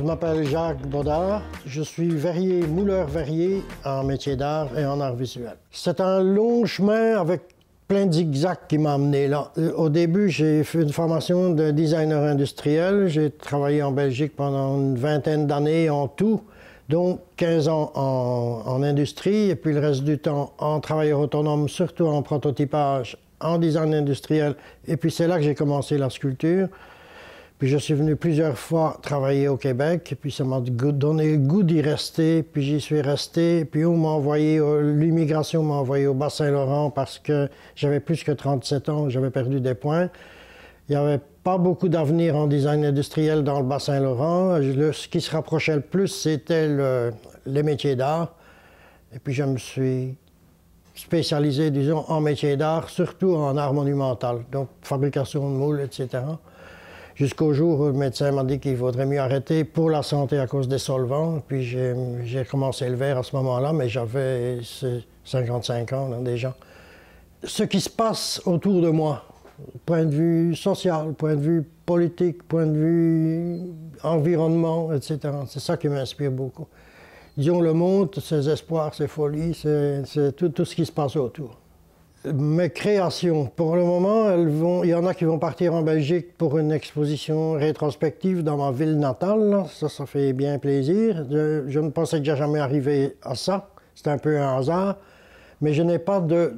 m'appelle Jacques Baudard. Je suis verrier, mouleur verrier en métier d'art et en art visuel. C'est un long chemin avec plein de zigzags qui m'a amené là. Au début, j'ai fait une formation de designer industriel. J'ai travaillé en Belgique pendant une vingtaine d'années en tout, donc 15 ans en industrie et puis le reste du temps en travailleur autonome, surtout en prototypage, en design industriel. Et puis c'est là que j'ai commencé la sculpture. Puis je suis venu plusieurs fois travailler au Québec, et puis ça m'a donné le goût d'y rester, puis j'y suis resté. Puis on m'a envoyé, l'immigration m'a envoyé au Bas-Saint-Laurent parce que j'avais plus que 37 ans, j'avais perdu des points. Il n'y avait pas beaucoup d'avenir en design industriel dans le Bas-Saint-Laurent. Ce qui se rapprochait le plus, c'était les métiers d'art. Et puis je me suis spécialisé, disons, en métiers d'art, surtout en art monumental, donc fabrication de moules, etc. Jusqu'au jour où le médecin m'a dit qu'il vaudrait mieux arrêter pour la santé à cause des solvants. Puis j'ai commencé le verre à ce moment-là, mais j'avais 55 ans là, déjà. Ce qui se passe autour de moi, point de vue social, point de vue politique, point de vue environnement, etc., c'est ça qui m'inspire beaucoup. Disons le monde, ses espoirs, ses folies, c'est tout ce qui se passe autour. Mes créations, pour le moment, il y en a qui vont partir en Belgique pour une exposition rétrospective dans ma ville natale. Ça fait bien plaisir. Je ne pensais déjà jamais arriver à ça. C'est un peu un hasard. Mais je n'ai pas de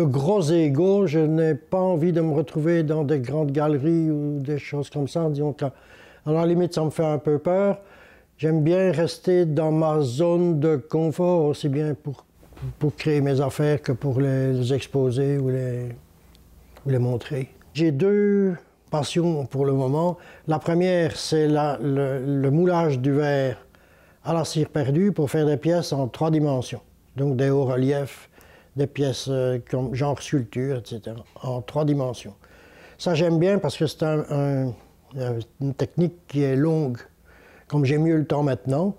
gros égos. Je n'ai pas envie de me retrouver dans des grandes galeries ou des choses comme ça. Disons que, à la limite, ça me fait un peu peur. J'aime bien rester dans ma zone de confort, aussi bien pour créer mes affaires que pour les exposer ou les montrer. J'ai deux passions pour le moment. La première, c'est le moulage du verre à la cire perdue pour faire des pièces en 3 dimensions. Donc des hauts reliefs, des pièces comme genre sculpture, etc., en 3 dimensions. Ça, j'aime bien parce que c'est une technique qui est longue. Comme j'ai mieux le temps maintenant,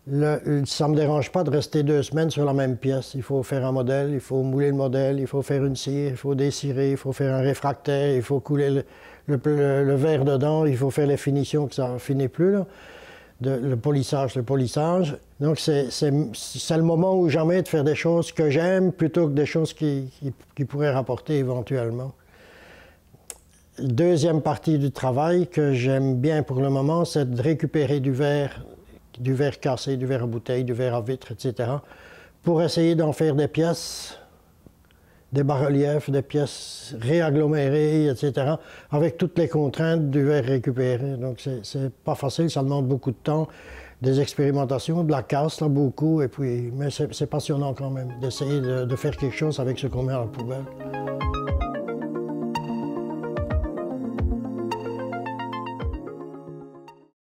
ça ne me dérange pas de rester 2 semaines sur la même pièce. Il faut faire un modèle, il faut mouler le modèle, il faut faire une cire, il faut descirer, il faut faire un réfractaire, il faut couler le verre dedans, il faut faire les finitions que ça ne finit plus, là. Le polissage. Donc c'est le moment ou jamais de faire des choses que j'aime plutôt que des choses qui pourraient rapporter éventuellement. Deuxième partie du travail que j'aime bien pour le moment, c'est de récupérer du verre cassé, du verre à bouteille, du verre à vitre, etc., pour essayer d'en faire des pièces, des bas-reliefs, des pièces réagglomérées, etc., avec toutes les contraintes du verre récupéré. Donc c'est pas facile, ça demande beaucoup de temps, des expérimentations, de la casse, là, beaucoup, mais c'est passionnant quand même, d'essayer de faire quelque chose avec ce qu'on met à la poubelle.